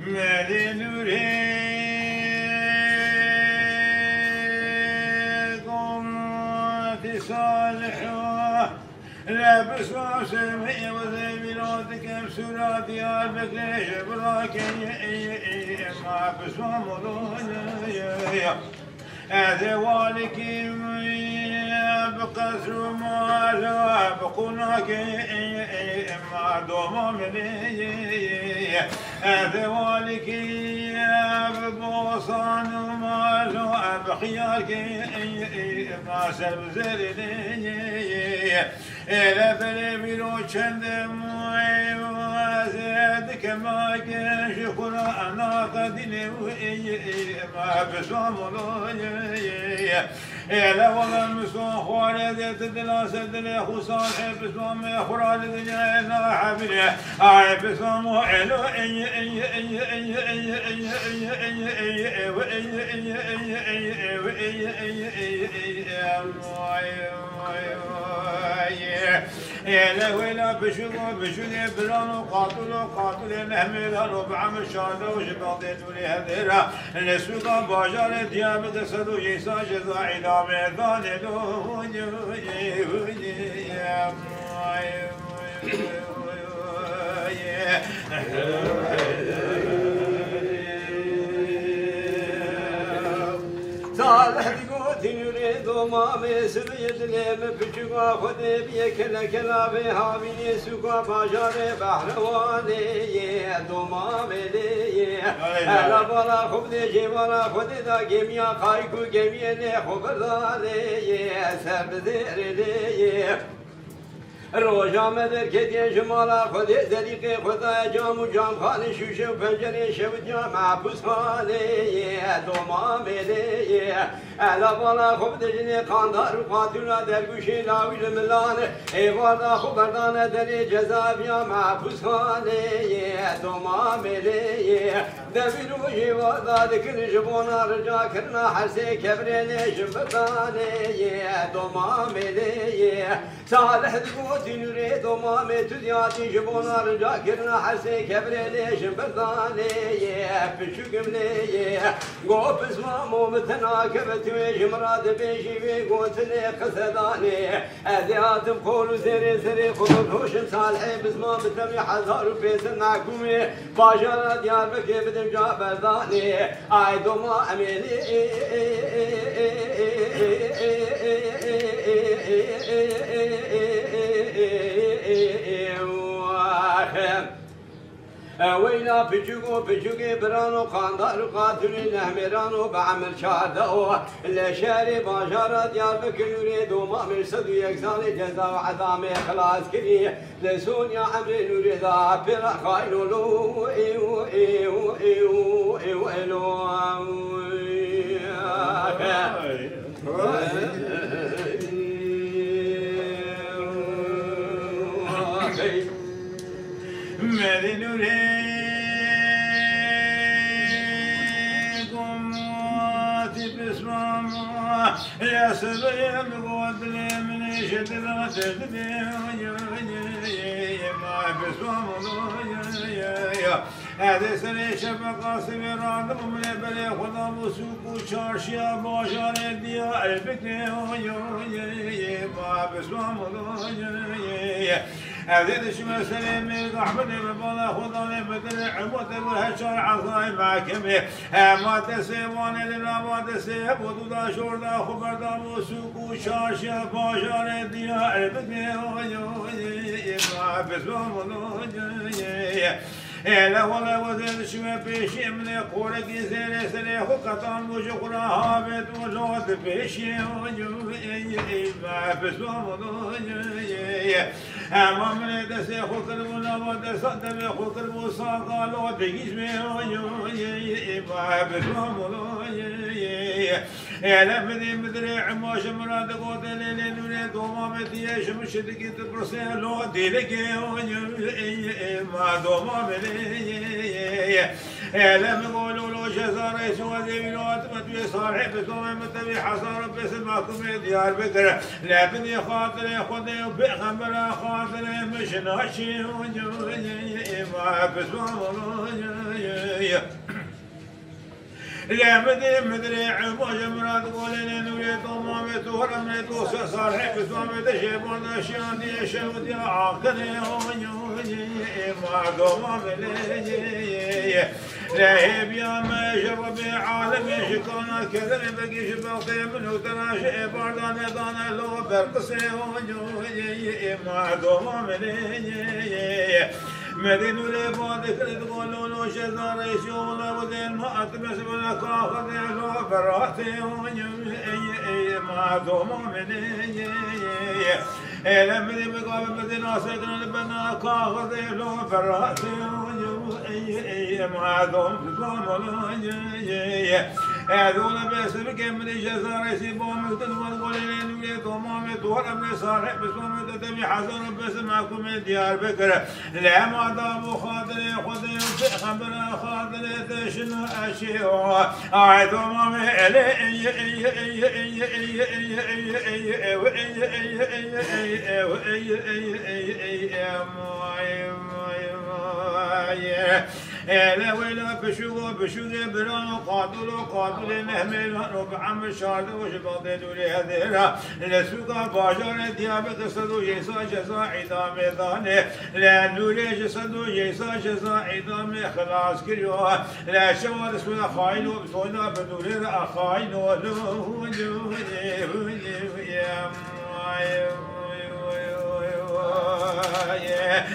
مالي نريكم تصالحوا لابس وسمي وزميلاتك بسراتي عالبك ليش براك ما بسوام أذوالك بقصر مالا بقناك ما دوم مني أذوالك ببوصان مالا بخيارك ما سبزرني إلى بلي بلو شندم زادك ما شكرا أنا قدني ما بسوم إلا والله مسوم خوالد تدلا سدلا خصال بسوم خرال الدنيا لا حبلي أي بسوم إلو إلا ولا بشغل بشغل بلانو قاتل نهملانو بعمل شاده وشباطيت ولهذيرا نسوقا باجار ديام دسدو يسا جزا عدا ميدان صالح يريد ما مسريد لم بجوا خدي بيكلا كلا بهابي سوقا باجار بحرواني دوما ملي الا بلا خدي جوالا خدي دا جميع خايكو جميع نه خبرداري سبذير لي روزا مدر کدی جمالا خودی ذریق خدا جام و جام خانه شوشه و پنجره شب جام محبوس خانه دوما ملی الا بالا خوب دجنه خاندار و قاتولا در گوشه لاویل ملان ایوالا خوب بردانه دلی جزا بیا محبوس خانه دوما ملی دبیر و جیوالا دکن جبونا رجا کرنا حرسه کبرینه جبتانه دوما ملی صالح دقو تنوري دوما متدياتي جبونا رجا كرنا حسي كبريليش برداني بشوق ملي قوب اسمامو متنا كبتوي جمراد بيشي في قوتني قصداني اذيات بقولو زري زري خذون هوشم صالحي بسمام بتمي حزار وفيس الناكومي باجارة ديار بكي بدم جا برداني اي دوما اميلي ويلا بجوجي برانو قاندار قاتلين نهمرانو بعمل شاردو لشاري باجارة ديار بكنوري دوما مرسد ويكساني جزا وعظامي خلاص كري لسون يا عمري نوري ذا بلا خاينو لو ايو ايو ايو ايو ايو يا سلام قوت لي من شد لا تدري ما بسوام يا هذا سنة شبكة سميران من بلي خدا وسوق وشارشيا باشار ديا البكي ما بسوام هذا دشمن سليم أحمد ببلا خدا بدل عبود والهشار عصاي معكمي ما تسيبان لنا ما تسيب ودودا شوردا خبردا وسوق وشاشة باشار ديا البكي ما بسوام إلا ولا وزن شما بيشي من قولك زين سنة خطان وشكرا هابت وجود بيشي ما بسوام أما من دسي خطر ولا ودسات بخطر وساقا لو بيجيش ما بسوام إلا مدري عماش مراد قوتل لنولي دوما متياش مشتكي تبرسي لو ديلك ما دوما ملي لم يقولوا له جزار يسوع زينات متبي صالح بكم متبي حصار بسماكم ديار بكر لا بني خاطر خدي وبخبر خاطر مش ناشي ما بسوام لا مدري عموج مراد قولين نوري طمامي تهرمي توسع صالح بسوامي تشيبون اشيان دي شهود يا عاقل ما قوام لي لهيب يا ما شربي عالمي شكونا كذا بقي شباطي منو تراشي باردان دانا لو برقصي ما قوام لي مدين ولبادك تقولون وشزار يشولا ودين ما أتمس ولا كاخذ يلو براتي ما دوم مني لمدي بقابل مدين أسكن البنا كاخذ يلو براتي ما دوم هذول بس بكمل جزار يسيبون مكتوب قولين ولي طمامي طور أمري صالح بس ما تتبي حسن بس معكم ديار بكر لا ما دام خاطري خذي خبر خاطري تشنو أشياء أعد طمامي لا ولا بشوق بران قاتل نهمل ربع مشارد وشباطي دولي هذيرا لسوق باجار ديابك صدو يسا جزا عدام ذاني لا نولي جسدو يسا جزا عدام خلاص كريو لا شوال اسمنا خاين وبسونا بدولي خاين ولو يا